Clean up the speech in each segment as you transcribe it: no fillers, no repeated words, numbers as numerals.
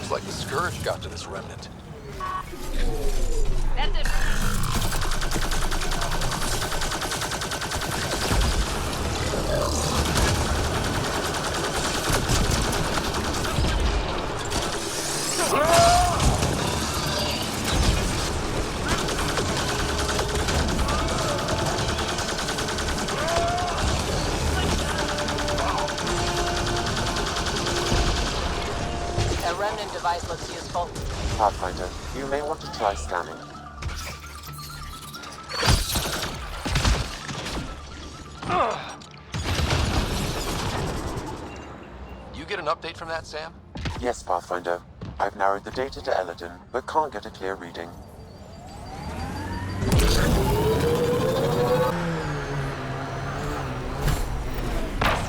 Looks like the Scourge got to this remnant. That's it. That remnant device looks useful. Pathfinder, you may want to try scanning. You get an update from that, Sam? Yes, Pathfinder. I've narrowed the data to Eladin, but can't get a clear reading.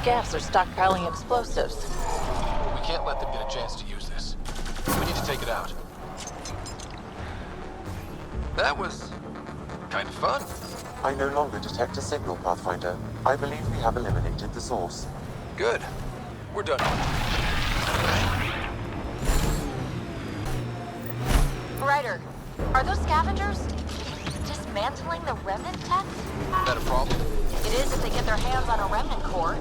Scavs are stockpiling explosives. We can't let them get a chance to use this. We need to take it out. That was kind of fun. I no longer detect a signal, Pathfinder. I believe we have eliminated the source. Good. We're done. Ryder, are those scavengers dismantling the remnant tech? Is that a problem? It is if they get their hands on a remnant core.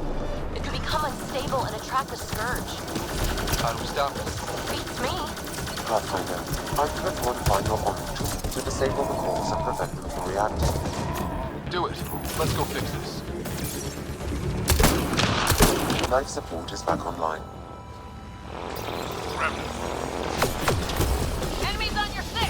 It could become unstable and attract the Scourge. How do we stop this? Beats me. Pathfinder, I could modify your Omni tool to disable the cores and prevent them from reacting. Do it. Let's go fix this. Life support is back online. Enemies on your six!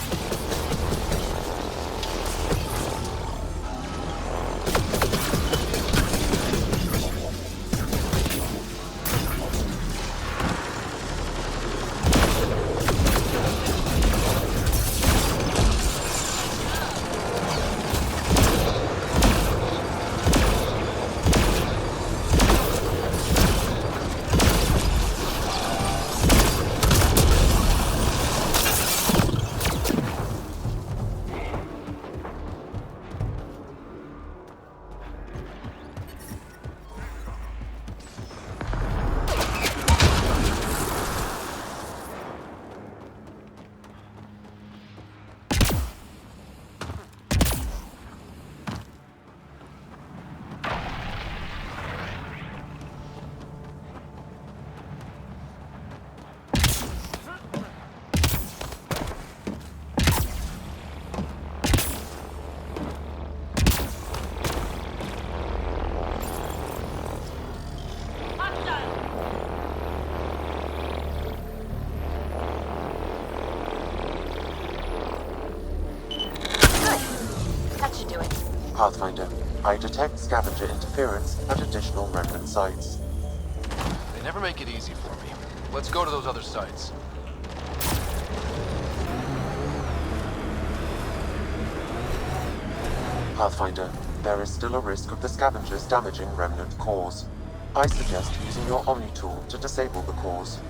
Pathfinder, I detect scavenger interference at additional remnant sites. They never make it easy for me. Let's go to those other sites. Pathfinder, there is still a risk of the scavengers damaging remnant cores. I suggest using your Omni tool to disable the cores.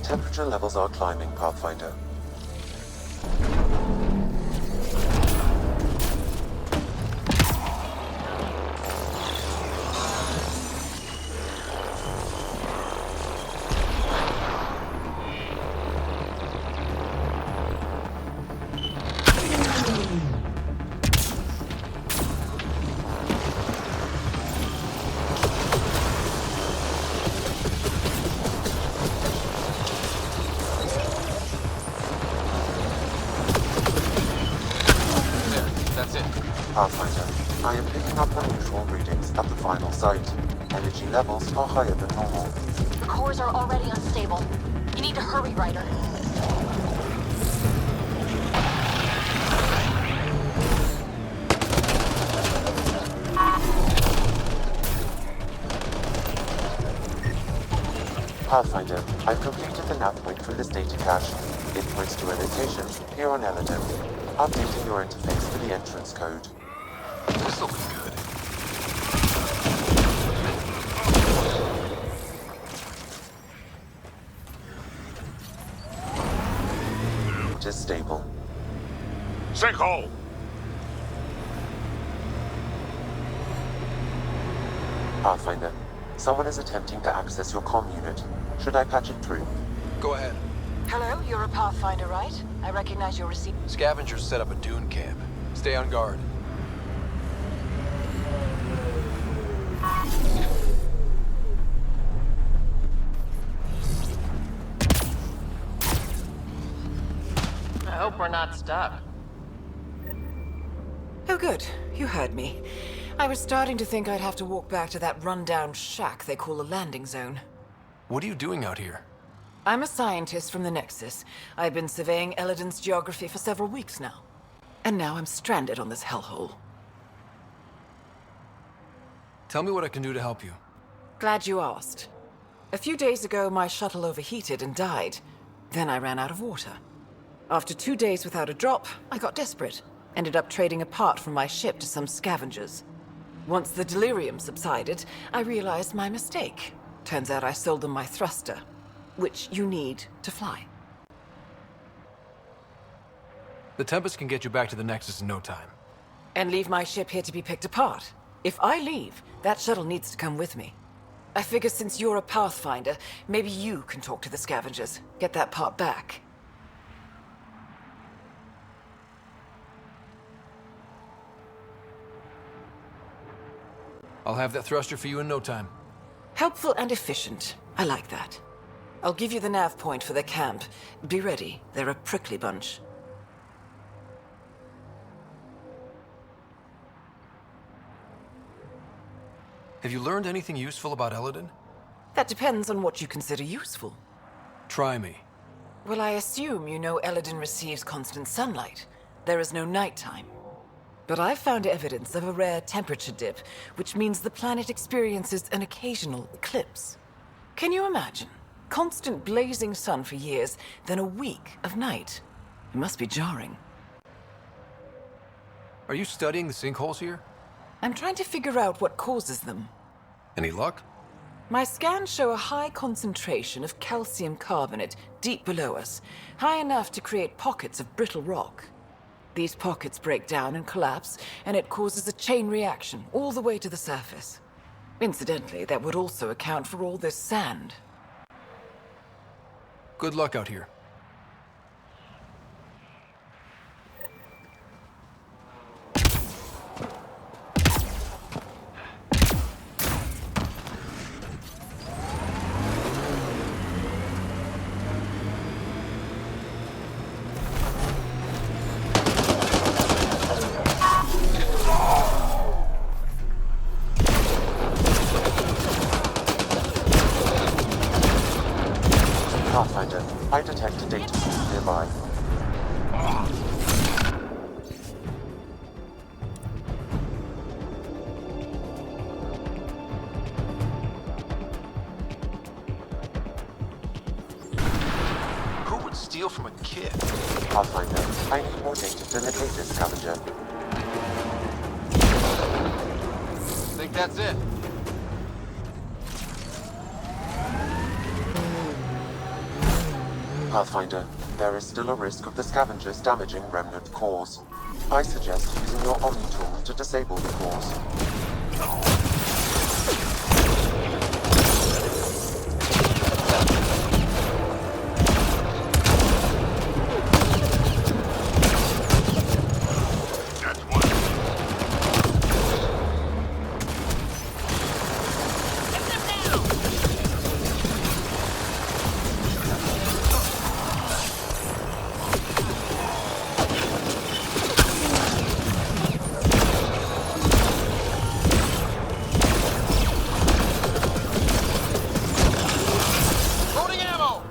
Temperature levels are climbing, Pathfinder. Pathfinder, I am picking up unusual readings at the final site. Energy levels are higher than normal. The cores are already unstable. You need to hurry, Ryder. Pathfinder, I've completed the nav point from this data cache. It points to a location here on Eladin. Updating your interface for the entrance code. This'll be good. It is stable. Sinkhole! Pathfinder, someone is attempting to access your comm unit. Should I patch it through? Go ahead. Hello, you're a Pathfinder, right? I recognize your receipt. Scavengers set up a dune camp. Stay on guard. I hope we're not stuck. Oh, good. You heard me. I was starting to think I'd have to walk back to that rundown shack they call a landing zone. What are you doing out here? I'm a scientist from the Nexus. I've been surveying Eladin's geography for several weeks now. And now I'm stranded on this hellhole. Tell me what I can do to help you. Glad you asked. A few days ago, my shuttle overheated and died. Then I ran out of water. After 2 days without a drop, I got desperate. Ended up trading a part from my ship to some scavengers. Once the delirium subsided, I realized my mistake. Turns out I sold them my thruster, which you need to fly. The Tempest can get you back to the Nexus in no time. And leave my ship here to be picked apart. If I leave, that shuttle needs to come with me. I figure since you're a Pathfinder, maybe you can talk to the scavengers. Get that part back. I'll have that thruster for you in no time. Helpful and efficient. I like that. I'll give you the nav point for the camp. Be ready. They're a prickly bunch. Have you learned anything useful about Eladin? That depends on what you consider useful. Try me. Well, I assume you know Eladin receives constant sunlight. There is no nighttime. But I've found evidence of a rare temperature dip, which means the planet experiences an occasional eclipse. Can you imagine? Constant blazing sun for years, then a week of night. It must be jarring. Are you studying the sinkholes here? I'm trying to figure out what causes them. Any luck? My scans show a high concentration of calcium carbonate deep below us, high enough to create pockets of brittle rock. These pockets break down and collapse, and it causes a chain reaction all the way to the surface. Incidentally, that would also account for all this sand. Good luck out here. Pathfinder, I detect a data source nearby. Who would steal from a kid? Pathfinder, I need more data to locate this scavenger. Think that's it? Pathfinder, there is still a risk of the scavengers damaging remnant cores. I suggest using your Omni tool to disable the cores. Loading ammo!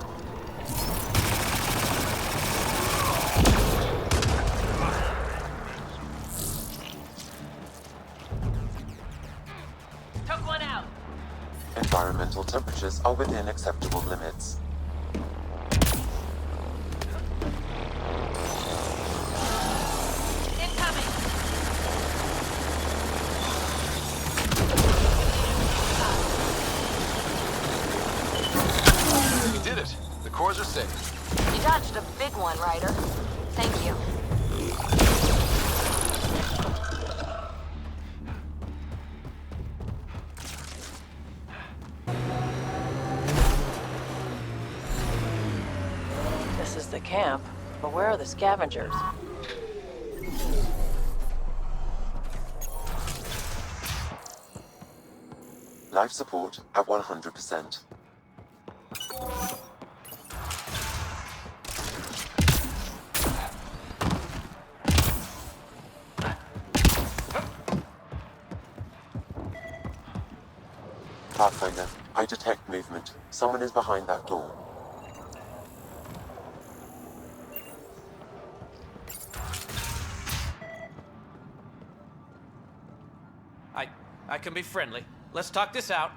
Took one out. Environmental temperatures are within acceptable limits. Incoming. You did it. The cores are safe. You dodged a big one, Ryder. Thank you. camp, but where are the scavengers? Life support at 100%. Pathfinder, I detect movement. Someone is behind that door. I can be friendly. Let's talk this out.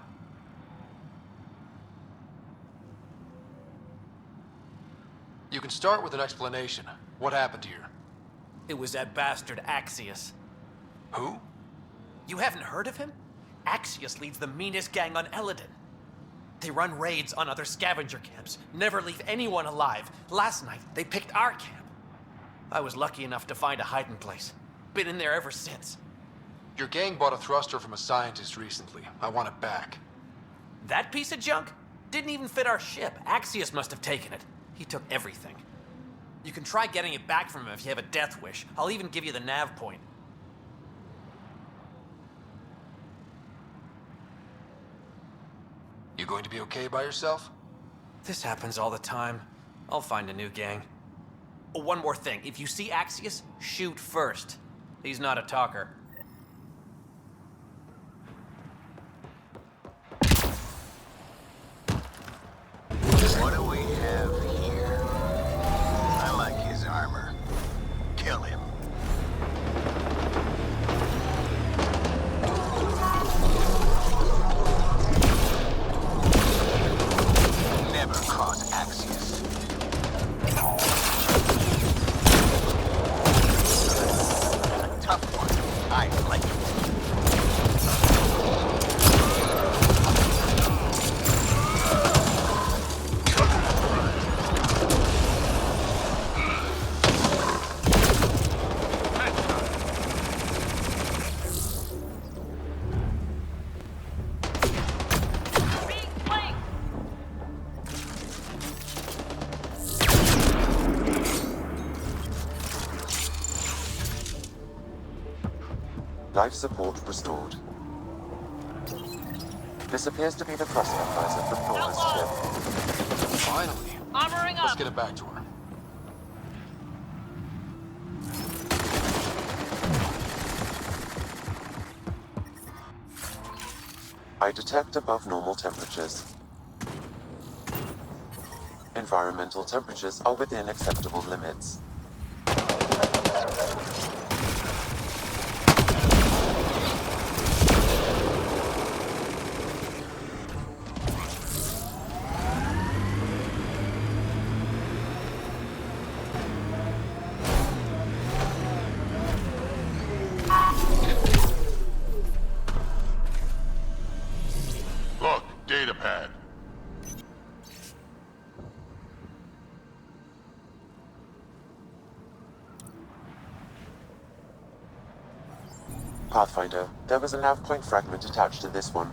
You can start with an explanation. What happened here? It was that bastard Axius. Who? You haven't heard of him? Axius leads the meanest gang on Eladin. They run raids on other scavenger camps, never leave anyone alive. Last night, they picked our camp. I was lucky enough to find a hiding place. Been in there ever since. Your gang bought a thruster from a scientist recently. I want it back. That piece of junk didn't even fit our ship. Axius must have taken it. He took everything. You can try getting it back from him if you have a death wish. I'll even give you the nav point. You going to be okay by yourself? This happens all the time. I'll find a new gang. Oh, one more thing. If you see Axius, shoot first. He's not a talker. What do we have here? I like his armor. Kill him. Never cross Axius. A tough one. I like it. Life support restored. This appears to be the thrust analyzer from Nora's chip. Finally. Armoring Let's up. get it back to her. I detect above normal temperatures. Environmental temperatures are within acceptable limits. Look, data pad. Pathfinder, there was a nav point fragment attached to this one.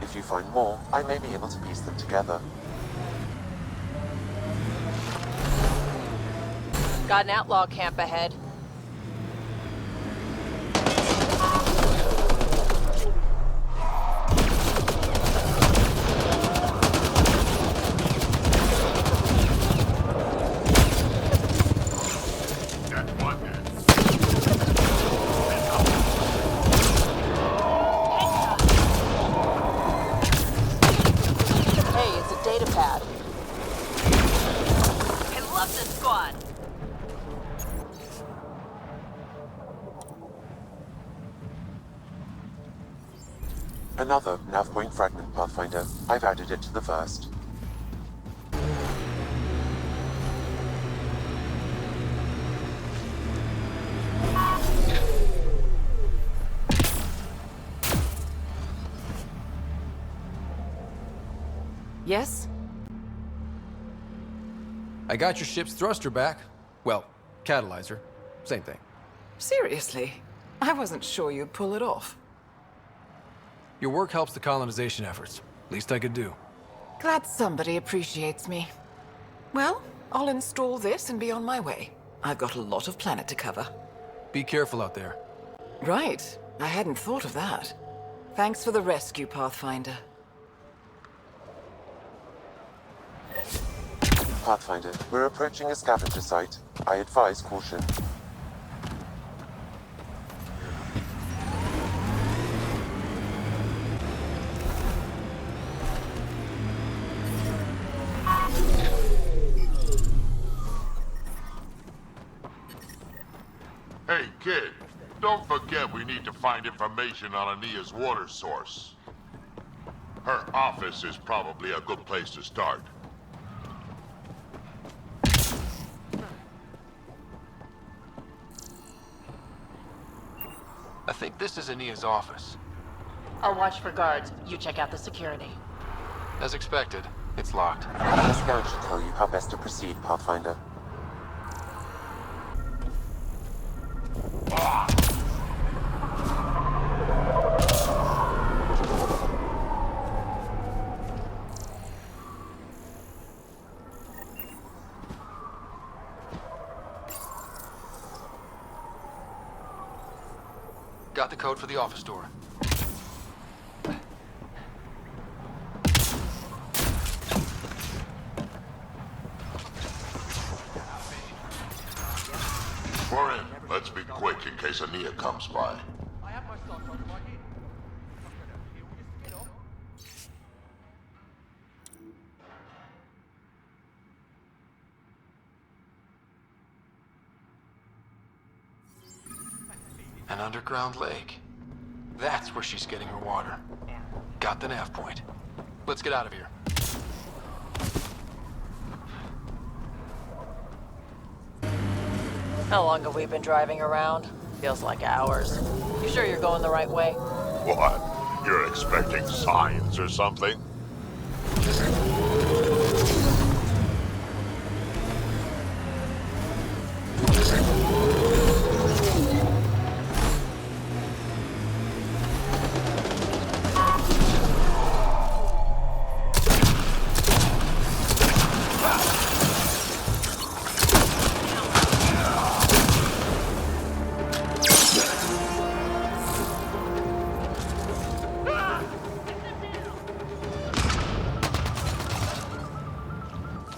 If you find more, I may be able to piece them together. Got an outlaw camp ahead. That's one man. Hey, it's a data pad. I love this squad. Another nav point fragment, Pathfinder. I've added it to the first. Yes? I got your ship's thruster back. Well, catalyzer. Same thing. Seriously? I wasn't sure you'd pull it off. Your work helps the colonization efforts. Least I could do. Glad somebody appreciates me. Well, I'll install this and be on my way. I've got a lot of planet to cover. Be careful out there. Right. I hadn't thought of that. Thanks for the rescue, Pathfinder. Pathfinder, we're approaching a scavenger site. I advise caution. Hey, kid, don't forget we need to find information on Ania's water source. Her office is probably a good place to start. I think this is Ania's office. I'll watch for guards. You check out the security. As expected, it's locked. The scan should tell you how best to proceed, Pathfinder. Got the code for the office door. We're in. Let's be quick in case Ania comes by. An underground lake. That's where she's getting her water. Got the nav point. Let's get out of here. How long have we been driving around? Feels like hours. You sure you're going the right way? What? You're expecting signs or something?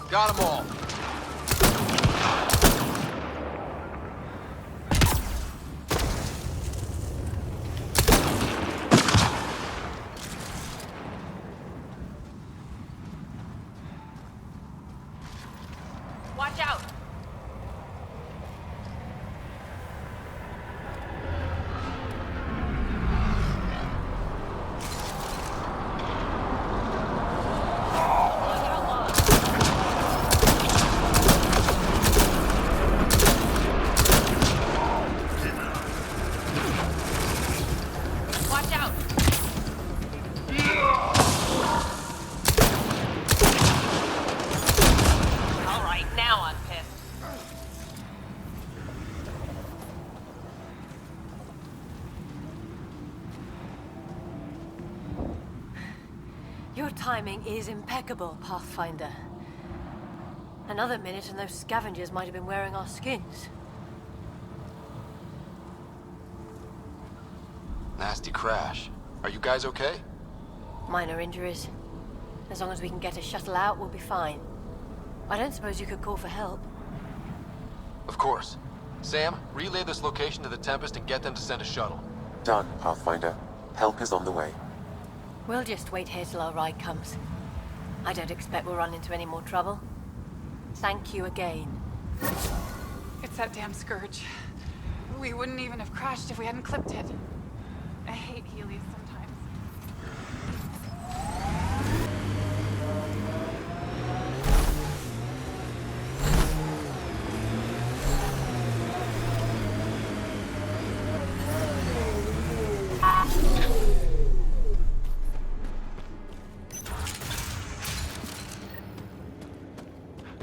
Got them all. Watch out! Watch out! All right, now I'm pissed. Your timing is impeccable, Pathfinder. Another minute and those scavengers might have been wearing our skins. Nasty crash. Are you guys okay? Minor injuries. As long as we can get a shuttle out, we'll be fine. I don't suppose you could call for help. Of course. Sam, relay this location to the Tempest and get them to send a shuttle. Done, Pathfinder. Help is on the way. We'll just wait here till our ride comes. I don't expect we'll run into any more trouble. Thank you again. It's that damn scourge. We wouldn't even have crashed if we hadn't clipped it. I hate Heelys sometimes.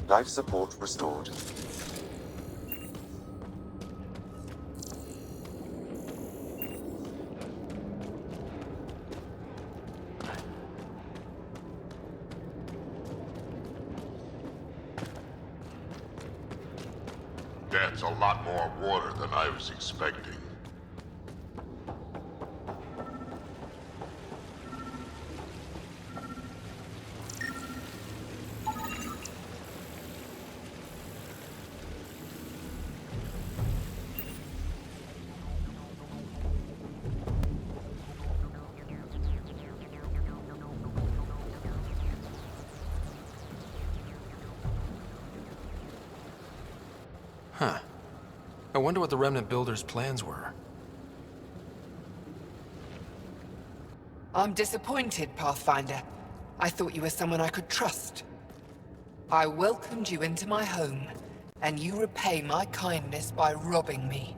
Life support restored. That's a lot more water than I was expecting. Huh. I wonder what the Remnant builders' plans were. I'm disappointed, Pathfinder. I thought you were someone I could trust. I welcomed you into my home, and you repay my kindness by robbing me.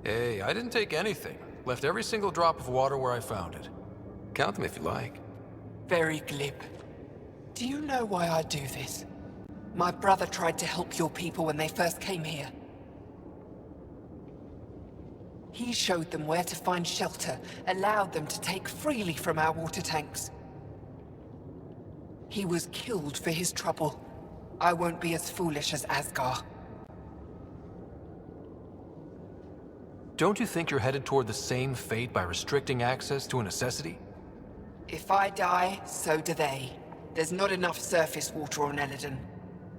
Hey, I didn't take anything. Left every single drop of water where I found it. Count them if you like. Very glib. Do you know why I do this? My brother tried to help your people when they first came here. He showed them where to find shelter, allowed them to take freely from our water tanks. He was killed for his trouble. I won't be as foolish as Asgar. Don't you think you're headed toward the same fate by restricting access to a necessity? If I die, so do they. There's not enough surface water on Eladon.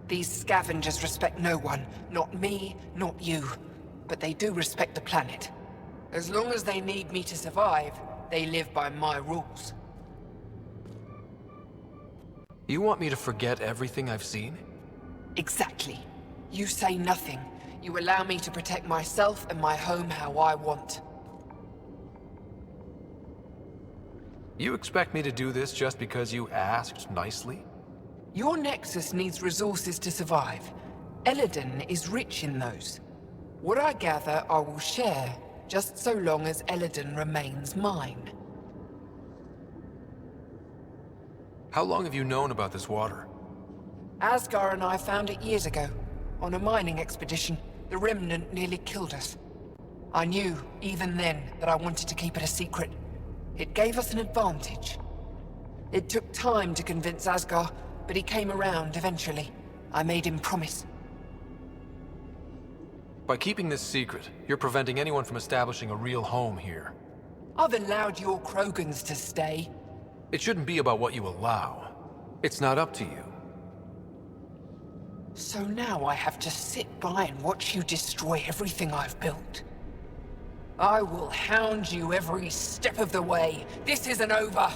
These scavengers respect no one. Not me, not you. But they do respect the planet. As long as they need me to survive, they live by my rules. You want me to forget everything I've seen? Exactly. You say nothing. You allow me to protect myself and my home how I want. You expect me to do this just because you asked nicely? Your Nexus needs resources to survive. Eladon is rich in those. What I gather, I will share, just so long as Eladon remains mine. How long have you known about this water? Asgar and I found it years ago, on a mining expedition. The Remnant nearly killed us. I knew, even then, that I wanted to keep it a secret. It gave us an advantage. It took time to convince Asgar, but he came around eventually. I made him promise. By keeping this secret, you're preventing anyone from establishing a real home here. I've allowed your Krogans to stay. It shouldn't be about what you allow. It's not up to you. So now I have to sit by and watch you destroy everything I've built. I will hound you every step of the way. This isn't over.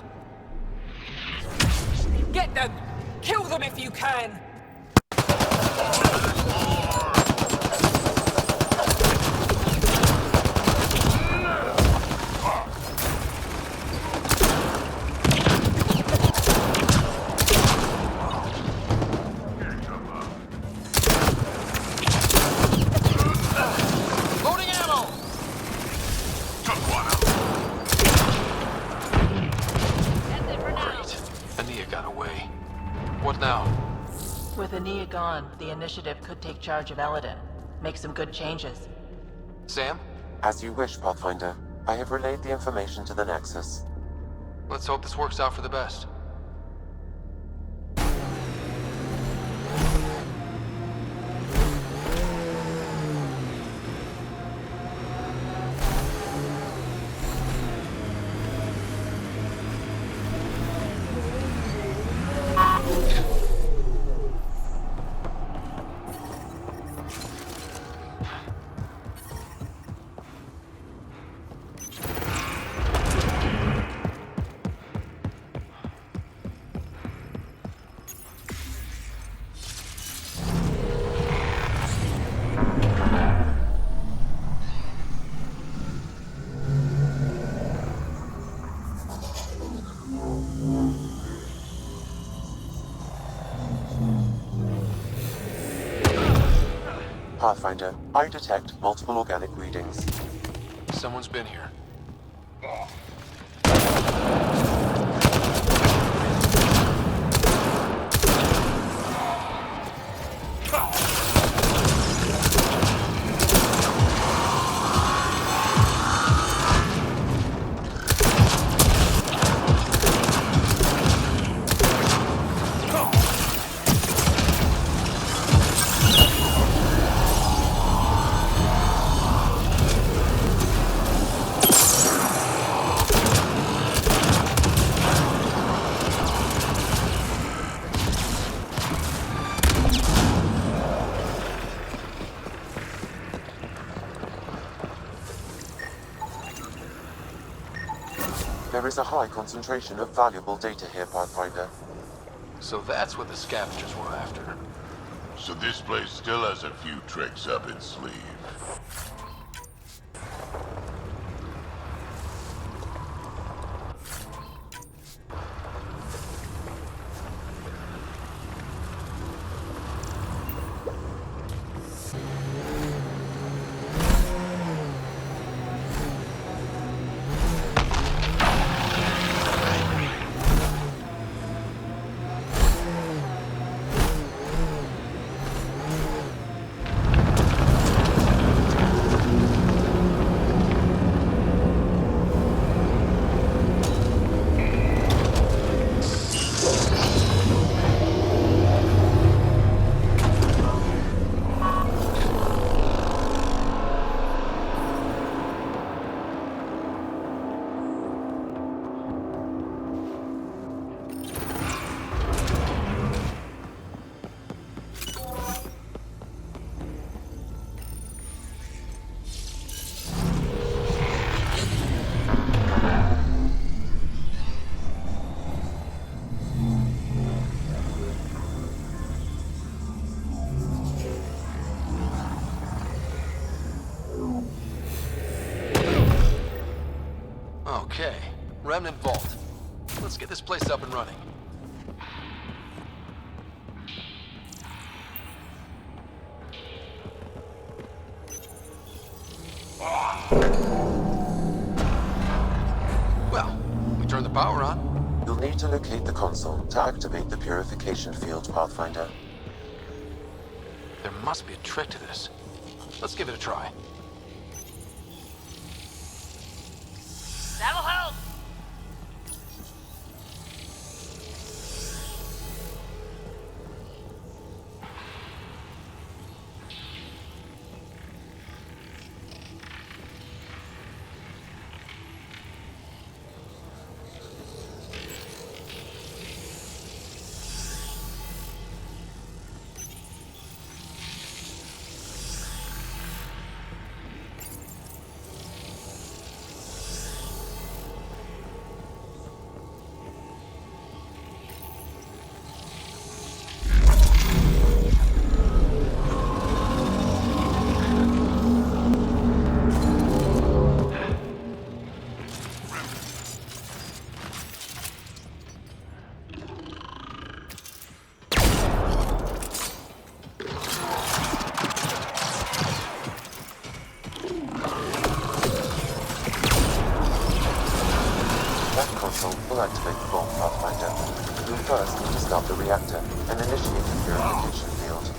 Get them! Kill them if you can! With Ania gone, the Initiative could take charge of Eladon. Make some good changes. Sam? As you wish, Pathfinder. I have relayed the information to the Nexus. Let's hope this works out for the best. Pathfinder, I detect multiple organic readings. Someone's been here. There is a high concentration of valuable data here, Pathfinder. So that's what the scavengers were after. So this place still has a few tricks up its sleeve. Okay, Remnant Vault. Let's get this place up and running. Well, we turn the power on. You'll need to locate the console to activate the purification field, Pathfinder. There must be a trick to this. Let's give it a try. That'll help! Will activate the vault, Pathfinder. You'll first need to start the reactor and initiate the purification field.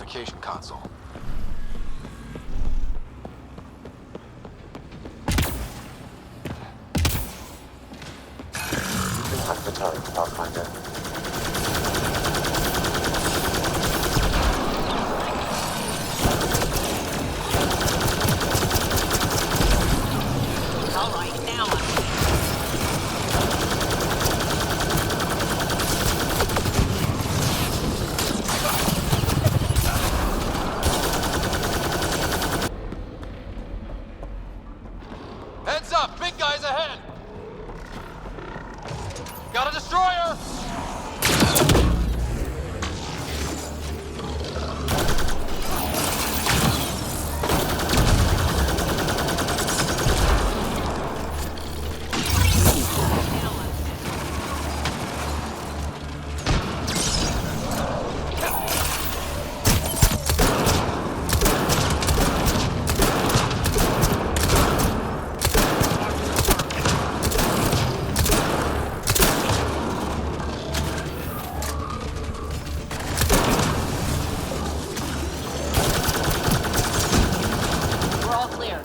purification console. You can hack the turret, Pathfinder. All right, now I'm Heads up! Big guys ahead! Got a destroyer! We're all clear.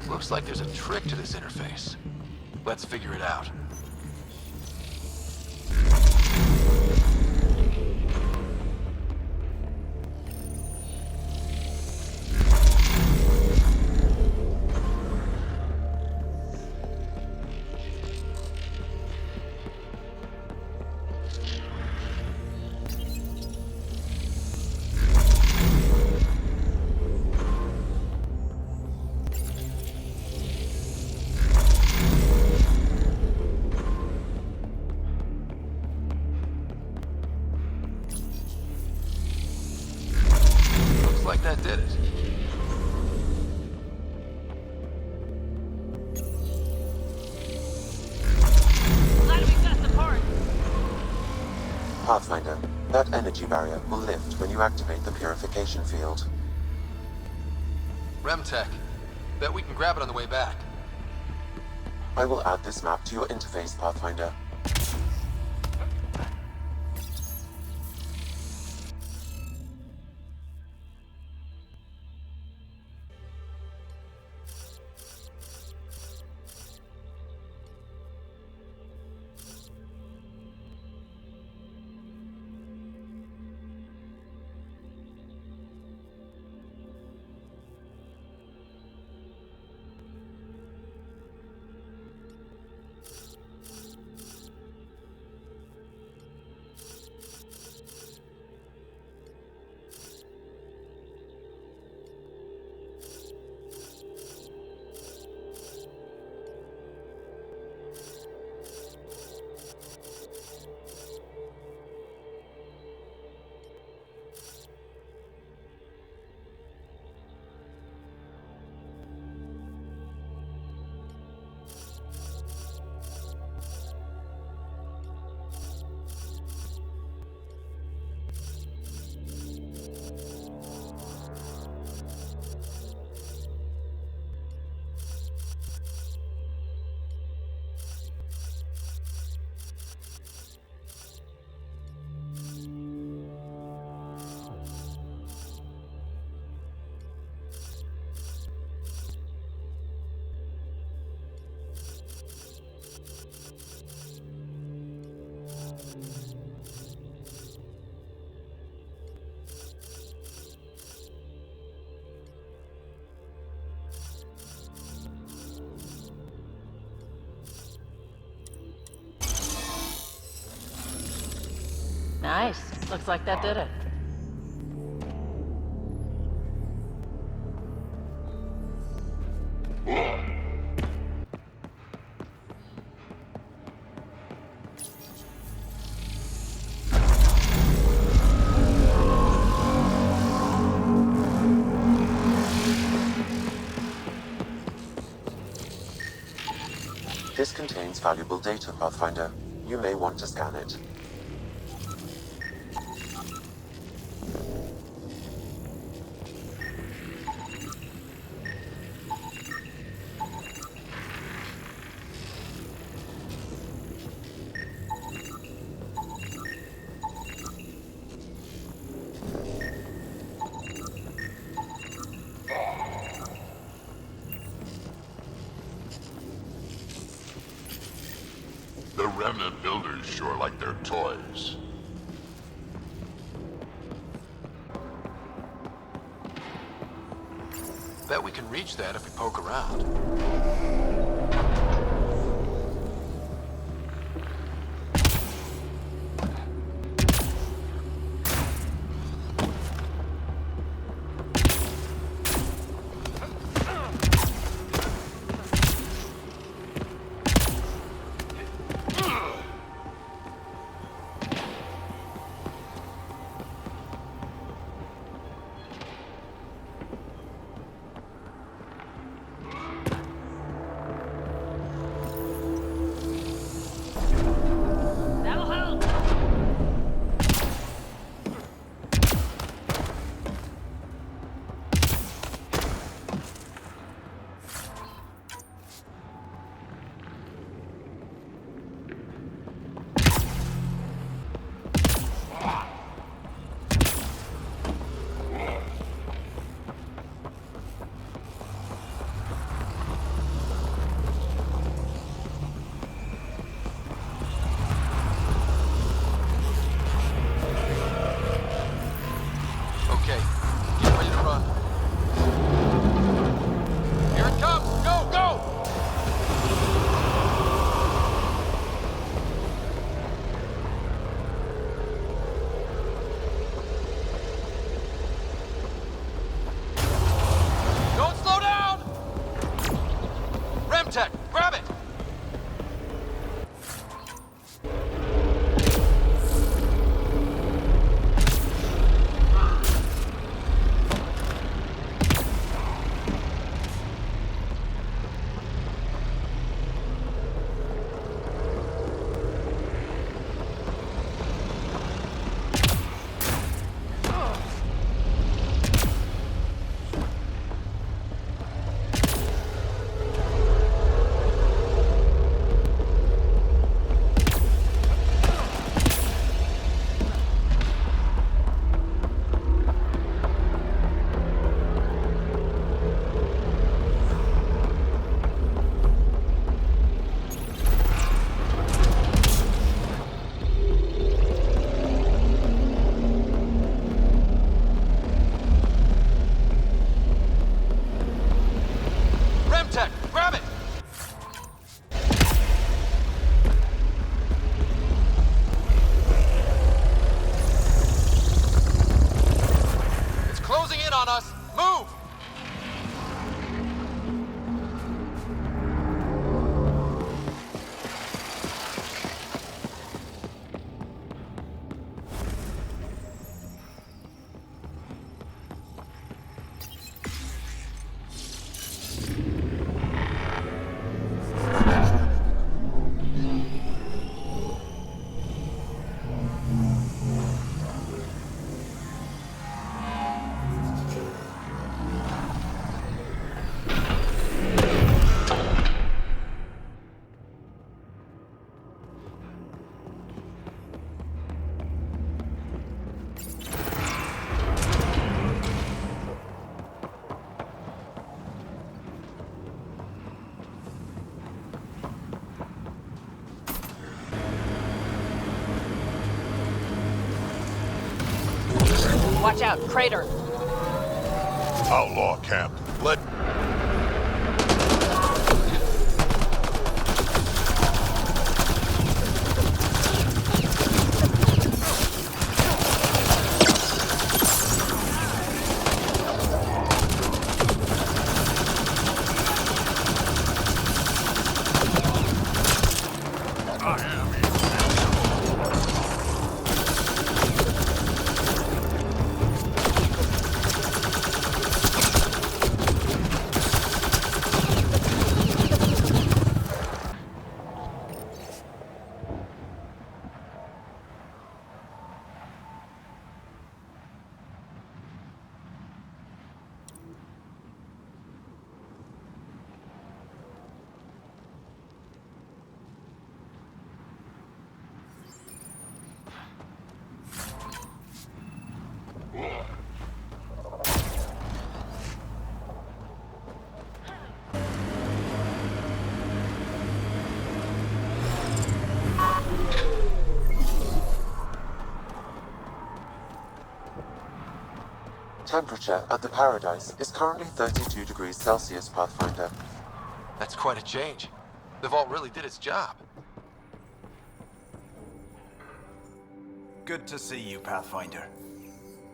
Looks like there's a trick to this interface. Let's figure it out. Looks like that did it. Glad we got the part. Pathfinder, that energy barrier will lift when you activate the purification field. Remtech. Bet we can grab it on the way back. I will add this map to your interface, Pathfinder. Nice. Looks like that did it. This contains valuable data, Pathfinder. You may want to scan it. The Remnant builders sure like their toys. Bet we can reach that if we poke around. Okay, get ready to run. Here it comes! Go, go! Don't slow down! Remtech, grab it! Remtech, grab it! It's closing in on us. Move! Watch out, crater. Outlaw camp. Let... Temperature at the Paradise is currently 32 degrees Celsius, Pathfinder. That's quite a change. The vault really did its job. Good to see you, Pathfinder.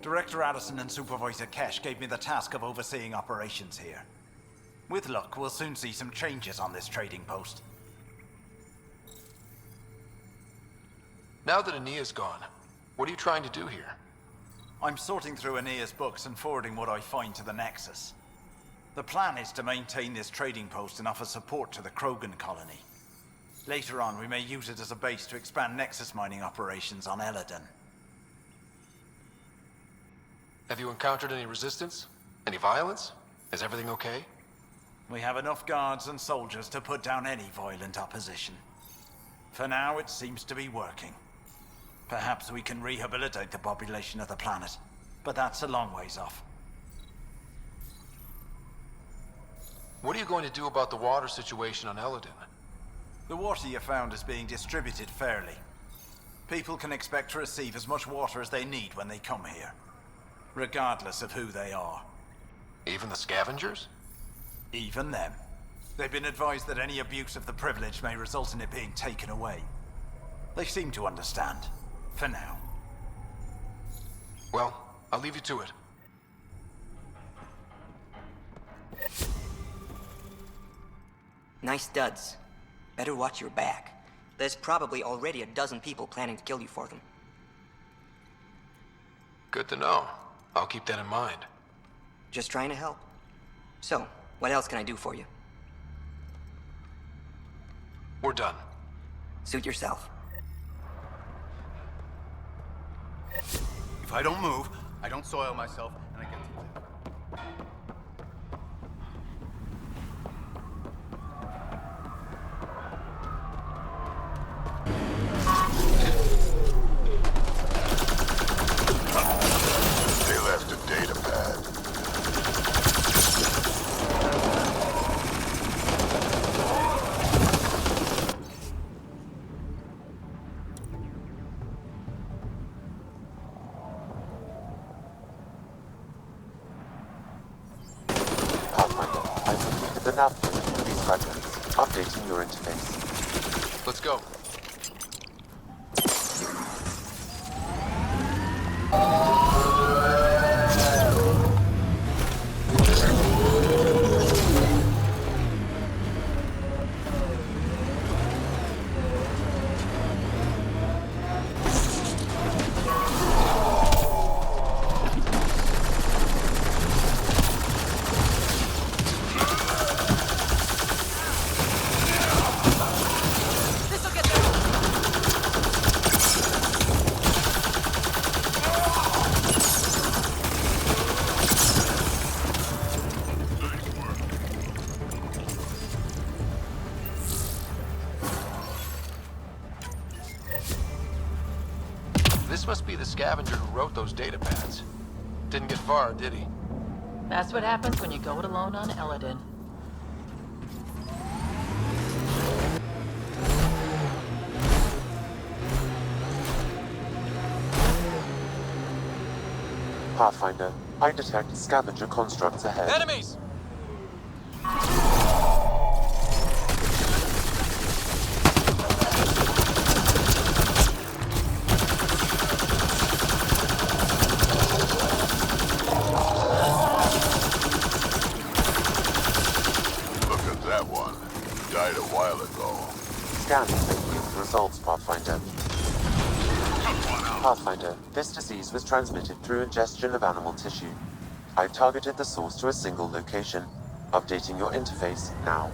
Director Addison and Supervisor Kesh gave me the task of overseeing operations here. With luck, we'll soon see some changes on this trading post. Now that Ania's gone, what are you trying to do here? I'm sorting through Ania's books and forwarding what I find to the Nexus. The plan is to maintain this trading post and offer support to the Krogan colony. Later on, we may use it as a base to expand Nexus mining operations on Eladon. Have you encountered any resistance? Any violence? Is everything okay? We have enough guards and soldiers to put down any violent opposition. For now, it seems to be working. Perhaps we can rehabilitate the population of the planet, but that's a long ways off. What are you going to do about the water situation on Eladon? The water you found is being distributed fairly. People can expect to receive as much water as they need when they come here, regardless of who they are. Even the scavengers? Even them. They've been advised that any abuse of the privilege may result in it being taken away. They seem to understand. For now. Well, I'll leave you to it. Nice duds. Better watch your back. There's probably already a dozen people planning to kill you for them. Good to know. I'll keep that in mind. Just trying to help. So, what else can I do for you? We're done. Suit yourself. If I don't move, I don't soil myself, and I get to live. They left a data pad. Pathfinder, I've completed the nav point for these fragments, updating your interface. Let's go. This must be the scavenger who wrote those data pads. Didn't get far, did he? That's what happens when you go it alone on Eladon. Pathfinder, I detect scavenger constructs ahead. Enemies! Look at that one. Died a while ago. Scans may yield results, Pathfinder. Pathfinder, this disease was transmitted through ingestion of animal tissue. I've targeted the source to a single location. Updating your interface now.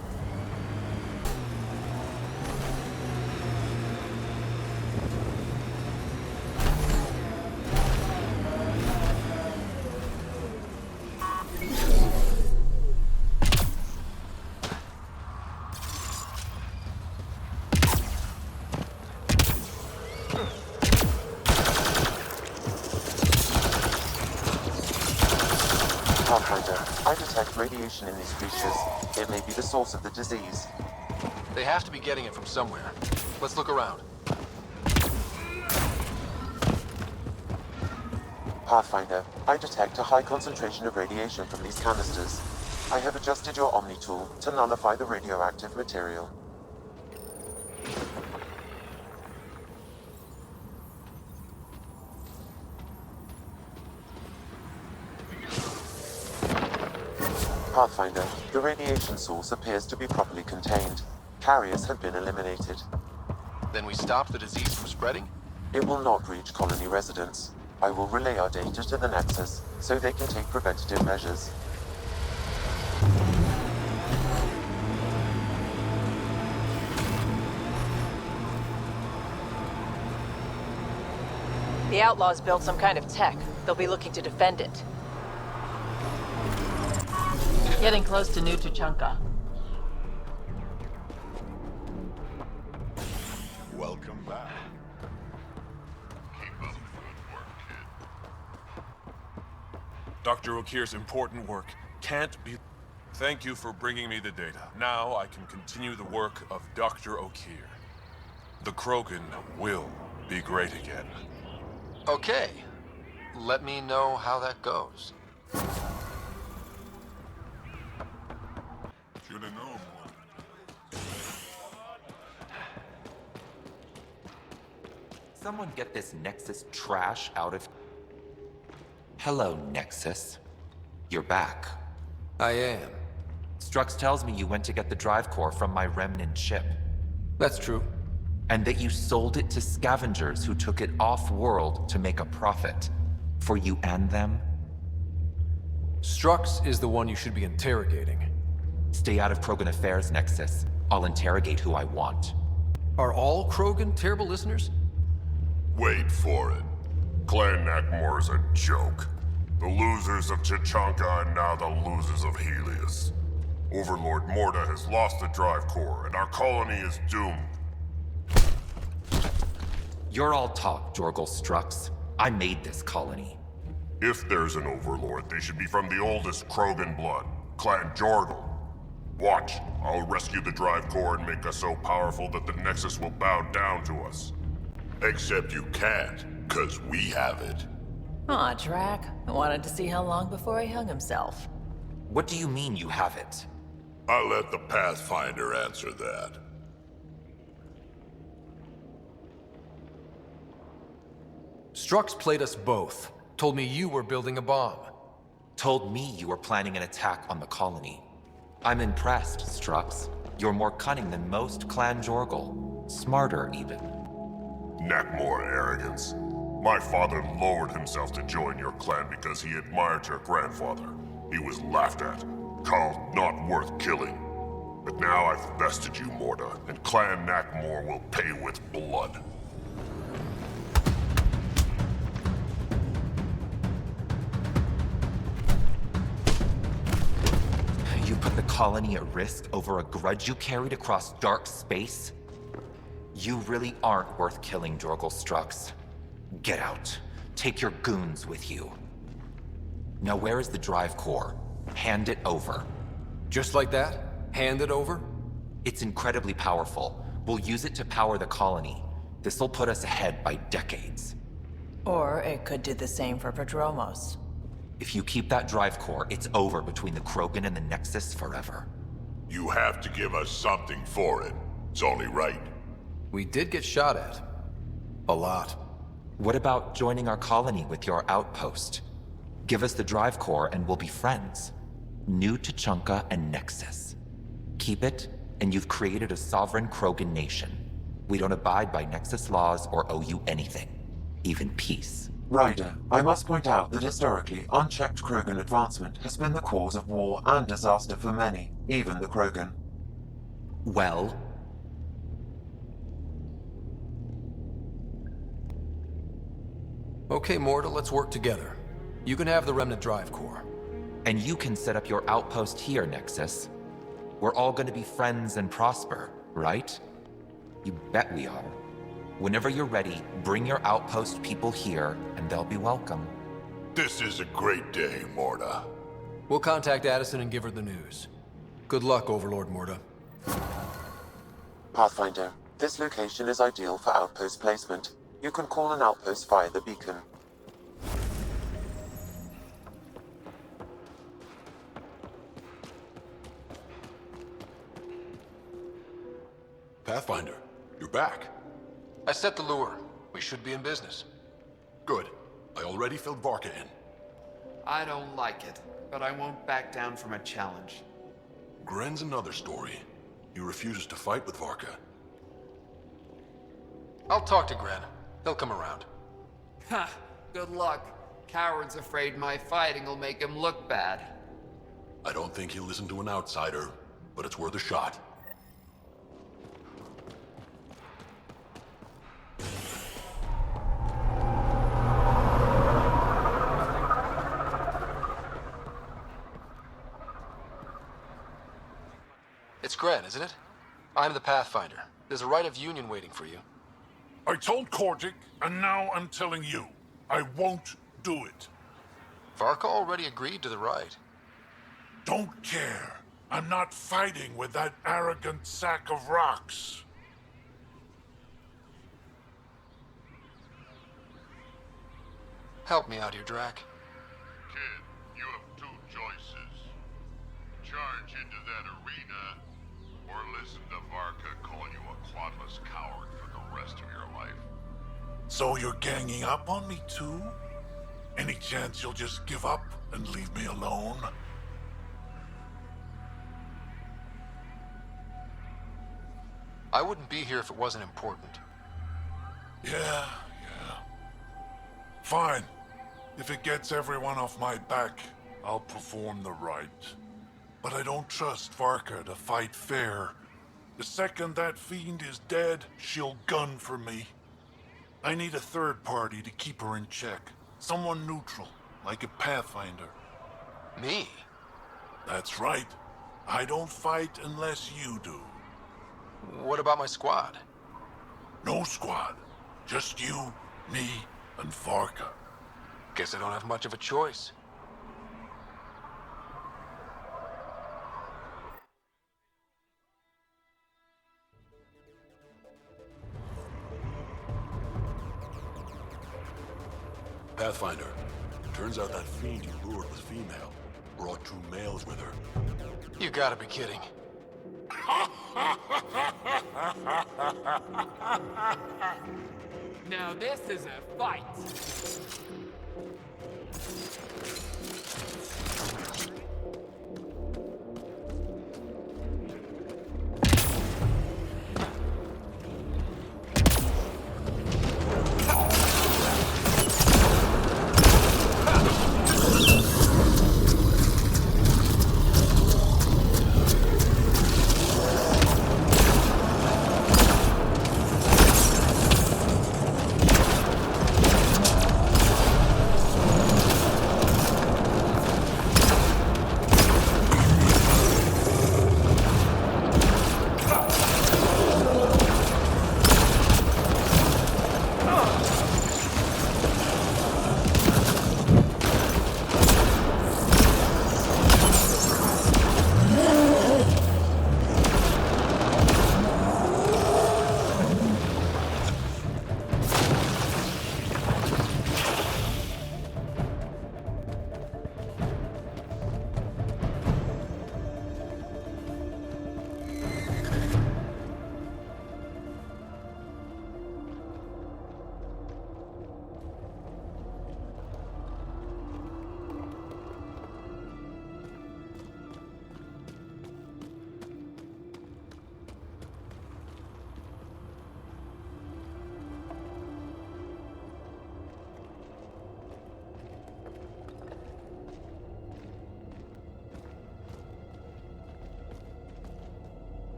Pathfinder, I detect radiation in these creatures. It may be the source of the disease. They have to be getting it from somewhere. Let's look around. Pathfinder, I detect a high concentration of radiation from these canisters. I have adjusted your Omni tool to nullify the radioactive material. Pathfinder, the radiation source appears to be properly contained. Carriers have been eliminated. Then we stop the disease from spreading? It will not reach colony residents. I will relay our data to the Nexus so they can take preventative measures. The Outlaws built some kind of tech. They'll be looking to defend it. Getting close to New Tuchanka. Welcome back. Keep up the good work, kid. Dr. O'Keefe's important work can't be... Thank you for bringing me the data. Now I can continue the work of Dr. O'Keefe. The Krogan will be great again. Okay. Let me know how that goes. Should've known. Someone get this Nexus trash out of... Hello, Nexus. You're back. I am. Strux tells me you went to get the drive core from my remnant ship. That's true. And that you sold it to scavengers who took it off-world to make a profit. For you and them? Strux is the one you should be interrogating. Stay out of Krogan affairs, Nexus. I'll interrogate who I want. Are all Krogan terrible listeners? Wait for it. Clan Nakmor is a joke. The losers of Tuchanka and now the losers of Helios. Overlord Morta has lost the drive core, and our colony is doomed. You're all talk, Jorgal Strux. I made this colony. If there's an overlord, they should be from the oldest Krogan blood, Clan Jorgal. Watch, I'll rescue the drive core and make us so powerful that the Nexus will bow down to us. Except you can't, 'cause we have it. Aw, Drac. I wanted to see how long before he hung himself. What do you mean you have it? I'll let the Pathfinder answer that. Strux played us both. Told me you were building a bomb. Told me you were planning an attack on the colony. I'm impressed, Strux. You're more cunning than most Clan Jorgal. Smarter, even. Nakmor arrogance. My father lowered himself to join your clan because he admired your grandfather. He was laughed at, called not worth killing. But now I've bested you, Morta, and Clan Nakmor will pay with blood. You put the colony at risk over a grudge you carried across dark space? You really aren't worth killing, Jorgal Strux. Get out. Take your goons with you. Now where is the drive core? Hand it over. Just like that? Hand it over? It's incredibly powerful. We'll use it to power the colony. This'll put us ahead by decades. Or it could do the same for Prodromos. If you keep that drive core, it's over between the Krogan and the Nexus forever. You have to give us something for it. It's only right. We did get shot at. A lot. What about joining our colony with your outpost? Give us the drive core and we'll be friends. New Tuchanka and Nexus. Keep it, and you've created a sovereign Krogan nation. We don't abide by Nexus laws or owe you anything. Even peace. Ryder, I must point out that historically, unchecked Krogan advancement has been the cause of war and disaster for many, even the Krogan. Well? Okay, Morta, let's work together. You can have the Remnant drive core. And you can set up your outpost here, Nexus. We're all gonna be friends and prosper, right? You bet we are. Whenever you're ready, bring your outpost people here, and they'll be welcome. This is a great day, Morta. We'll contact Addison and give her the news. Good luck, Overlord Morta. Pathfinder, this location is ideal for outpost placement. You can call an outpost via the beacon. Pathfinder, you're back. I set the lure. We should be in business. Good. I already filled Varka in. I don't like it, but I won't back down from a challenge. Gren's another story. He refuses to fight with Varka. I'll talk to Gren. He'll come around. Ha! Good luck. Coward's afraid my fighting will make him look bad. I don't think he'll listen to an outsider, but it's worth a shot. It's Gren, isn't it? I'm the Pathfinder. There's a right of union waiting for you. I told Kordic, and now I'm telling you. I won't do it. Varka already agreed to the right. Don't care. I'm not fighting with that arrogant sack of rocks. Help me out here, Drac. Kid, you have two choices. Charge into that arena, or listen to Varka call you a quadless coward for the rest of your life. So you're ganging up on me too? Any chance you'll just give up and leave me alone? I wouldn't be here if it wasn't important. Yeah. Fine. If it gets everyone off my back, I'll perform the rite. But I don't trust Varka to fight fair. The second that fiend is dead, she'll gun for me. I need a third party to keep her in check. Someone neutral, like a Pathfinder. Me? That's right. I don't fight unless you do. What about my squad? No squad. Just you, me, and Varka. Guess I don't have much of a choice. Pathfinder, turns out that fiend you lured was female. Brought two males with her. You gotta be kidding. Now this is a fight.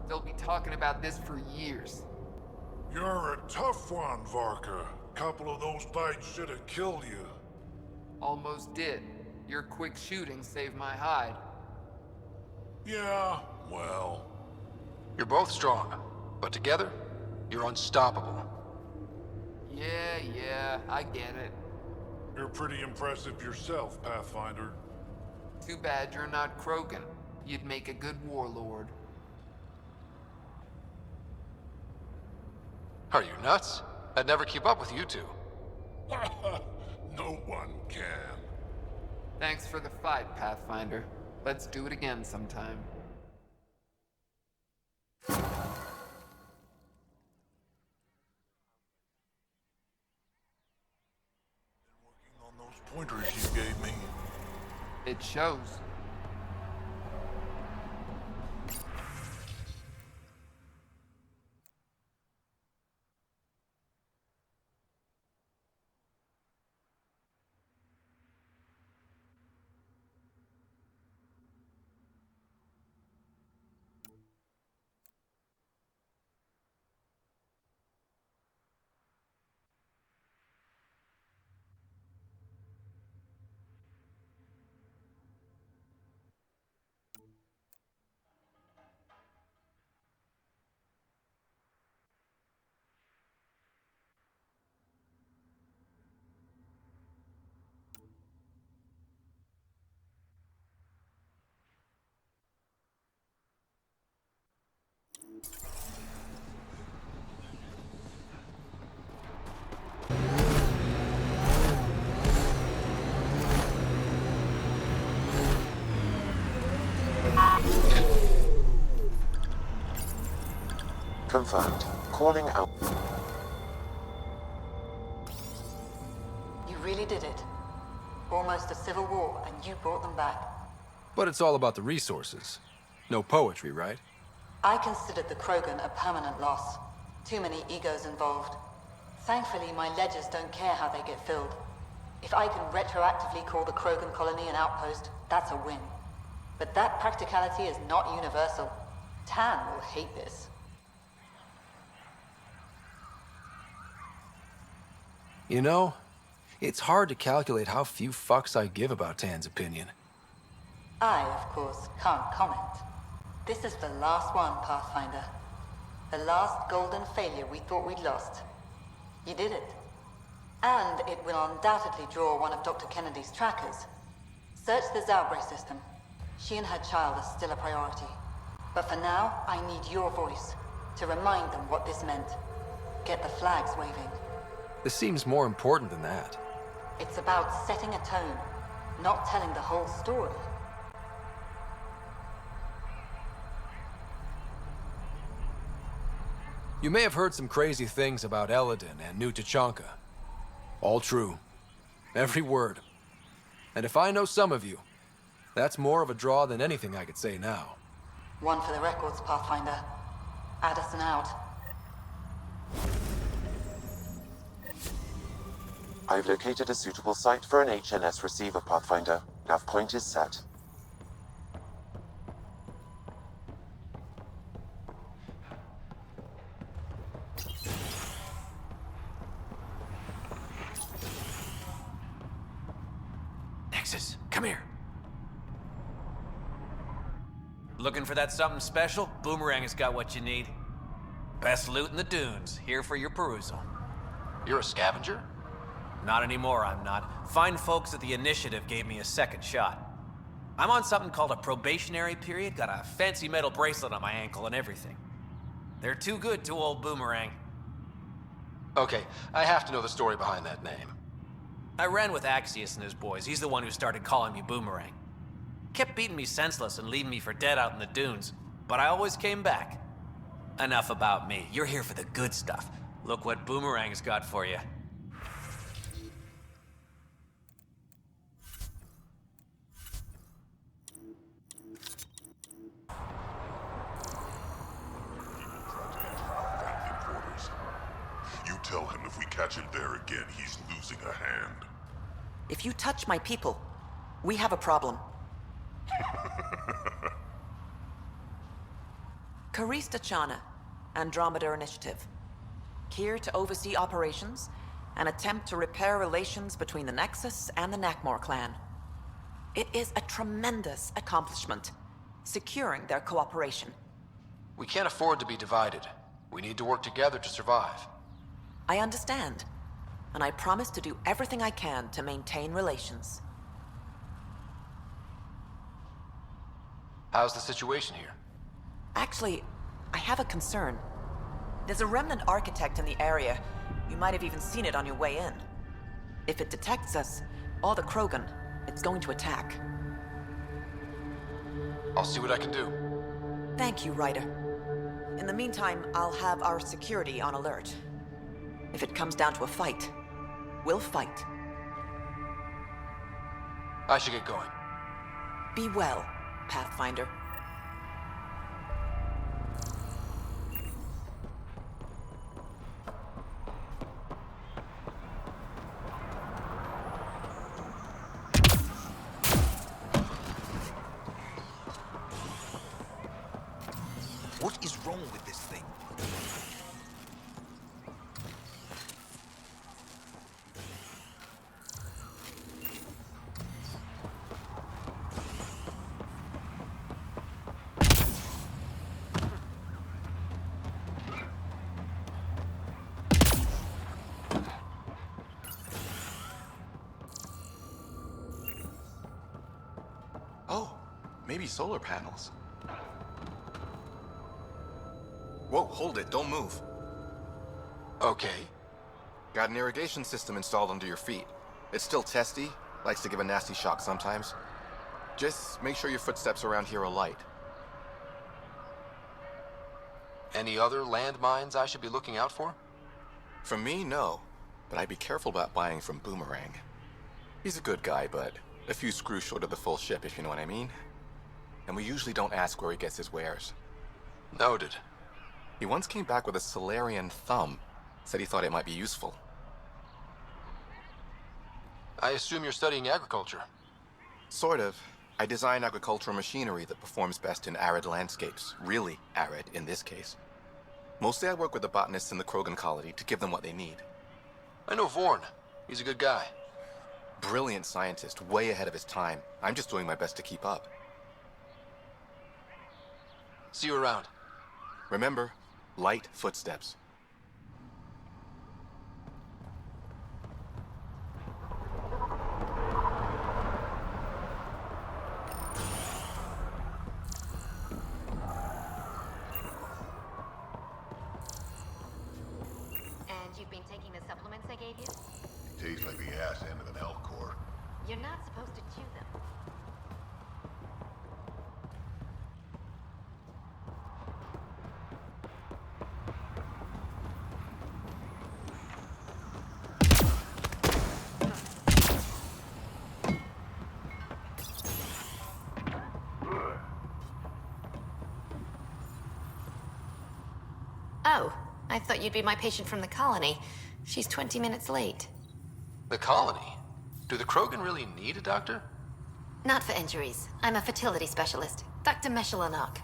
They'll be talking about this for years. You're a tough one, Varka. Couple of those bites should have killed you. Almost did. Your quick shooting saved my hide. Yeah, well... You're both strong, but together, you're unstoppable. Yeah, I get it. You're pretty impressive yourself, Pathfinder. Too bad you're not Krogan. You'd make a good warlord. Are you nuts? I'd never keep up with you two. No one can. Thanks for the fight, Pathfinder. Let's do it again sometime. pointers you gave me. It shows. Confirmed. Calling out. You really did it. Almost a civil war, and you brought them back. But it's all about the resources. No poetry, right? I considered the Krogan a permanent loss. Too many egos involved. Thankfully, my ledgers don't care how they get filled. If I can retroactively call the Krogan colony an outpost, that's a win. But that practicality is not universal. Tan will hate this. You know, it's hard to calculate how few fucks I give about Tan's opinion. I, of course, can't comment. This is the last one, Pathfinder. The last golden failure we thought we'd lost. You did it. And it will undoubtedly draw one of Dr. Kennedy's trackers. Search the Zaubre system. She and her child are still a priority. But for now, I need your voice to remind them what this meant. Get the flags waving. This seems more important than that. It's about setting a tone, not telling the whole story. You may have heard some crazy things about Eladin and New Tachanka. All true. Every word. And if I know some of you, that's more of a draw than anything I could say now. One for the records, Pathfinder. Addison out. I've located a suitable site for an HNS receiver, Pathfinder. Nav point is set. Nexus, come here. Looking for that something special? Boomerang has got what you need. Best loot in the dunes, here for your perusal. You're a scavenger? Not anymore, I'm not. Fine folks at the Initiative gave me a second shot. I'm on something called a probationary period, got a fancy metal bracelet on my ankle and everything. They're too good to old Boomerang. Okay, I have to know the story behind that name. I ran with Axius and his boys. He's the one who started calling me Boomerang. Kept beating me senseless and leaving me for dead out in the dunes, but I always came back. Enough about me. You're here for the good stuff. Look what Boomerang's got for you. You tell him if we catch him there again, he's losing a hand. If you touch my people, we have a problem. Karista Chana, Andromeda Initiative. Here to oversee operations and attempt to repair relations between the Nexus and the Nakmor clan. It is a tremendous accomplishment, securing their cooperation. We can't afford to be divided. We need to work together to survive. I understand, and I promise to do everything I can to maintain relations. How's the situation here? Actually, I have a concern. There's a remnant architect in the area. You might have even seen it on your way in. If it detects us, or the Krogan, it's going to attack. I'll see what I can do. Thank you, Ryder. In the meantime, I'll have our security on alert. If it comes down to a fight, we'll fight. I should get going. Be well, Pathfinder. What is wrong with this thing? Oh, maybe solar panels. Whoa, hold it, don't move. Okay. Got an irrigation system installed under your feet. It's still testy, likes to give a nasty shock sometimes. Just make sure your footsteps around here are light. Any other landmines I should be looking out for? From me, no. But I'd be careful about buying from Boomerang. He's a good guy, but a few screws short of the full ship, if you know what I mean. And we usually don't ask where he gets his wares. Noted. He once came back with a Solarian thumb. Said he thought it might be useful. I assume you're studying agriculture. Sort of. I design agricultural machinery that performs best in arid landscapes. Really arid, in this case. Mostly I work with the botanists in the Krogan colony to give them what they need. I know Vorn. He's a good guy. Brilliant scientist, way ahead of his time. I'm just doing my best to keep up. See you around. Remember, light footsteps. And you've been taking the supplements I gave you? Tastes like the ass end of an elk core. You're not supposed to chew them. Oh, I thought you'd be my patient from the colony. She's 20 minutes late. The colony? Do the Krogan really need a doctor? Not for injuries. I'm a fertility specialist, Dr. Meshalanok.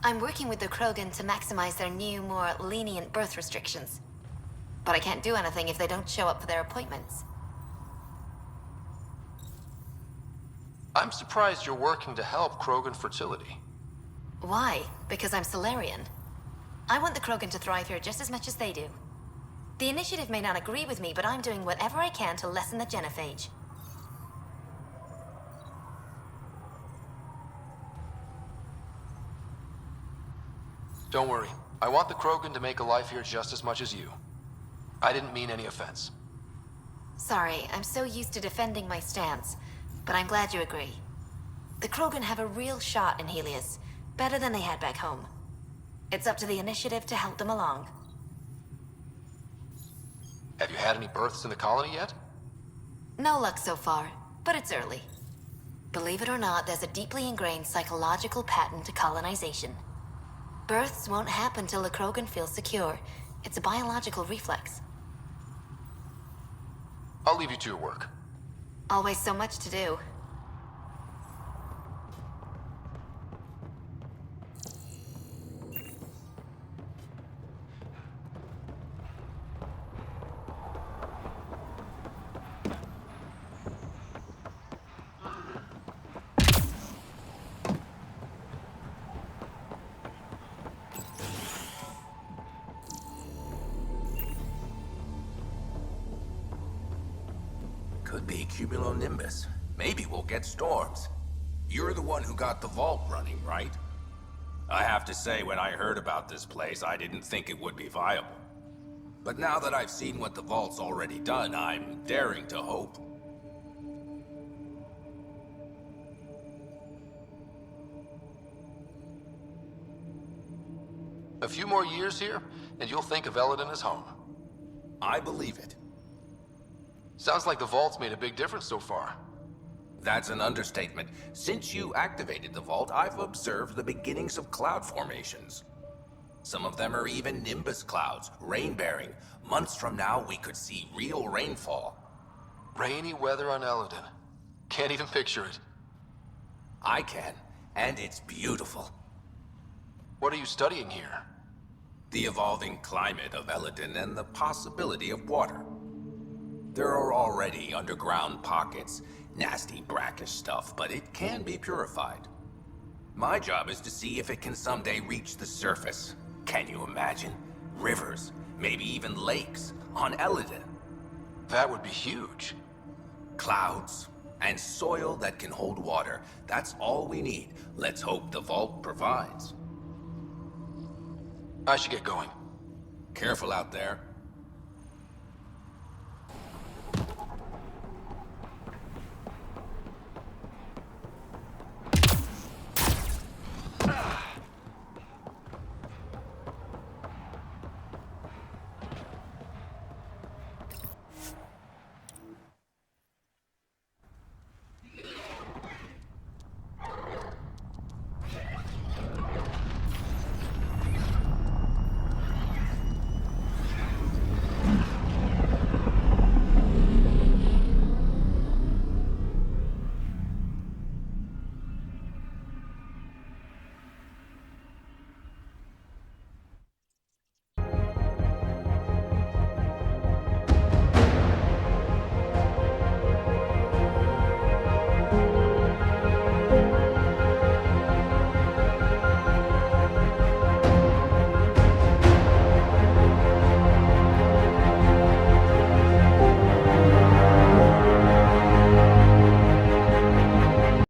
I'm working with the Krogan to maximize their new, more lenient birth restrictions. But I can't do anything if they don't show up for their appointments. I'm surprised you're working to help Krogan fertility. Why? Because I'm Solarian. I want the Krogan to thrive here just as much as they do. The Initiative may not agree with me, but I'm doing whatever I can to lessen the genophage. Don't worry. I want the Krogan to make a life here just as much as you. I didn't mean any offense. Sorry, I'm so used to defending my stance, but I'm glad you agree. The Krogan have a real shot in Helios, better than they had back home. It's up to the Initiative to help them along. Have you had any births in the colony yet? No luck so far, but it's early. Believe it or not, there's a deeply ingrained psychological pattern to colonization. Births won't happen till the Krogan feels secure. It's a biological reflex. I'll leave you to your work. Always so much to do. Could be cumulonimbus. Maybe we'll get storms. You're the one who got the vault running, right? I have to say, when I heard about this place, I didn't think it would be viable. But now that I've seen what the vault's already done, I'm daring to hope. A few more years here, and you'll think of Eladin as home. I believe it. Sounds like the vault's made a big difference so far. That's an understatement. Since you activated the vault, I've observed the beginnings of cloud formations. Some of them are even nimbus clouds, rain-bearing. Months from now, we could see real rainfall. Rainy weather on Eldon. Can't even picture it. I can, and it's beautiful. What are you studying here? The evolving climate of Eldon and the possibility of water. There are already underground pockets, nasty brackish stuff, but it can be purified. My job is to see if it can someday reach the surface. Can you imagine? Rivers, maybe even lakes, on Eldon. That would be huge. Clouds, and soil that can hold water. That's all we need. Let's hope the vault provides. I should get going. Careful out there.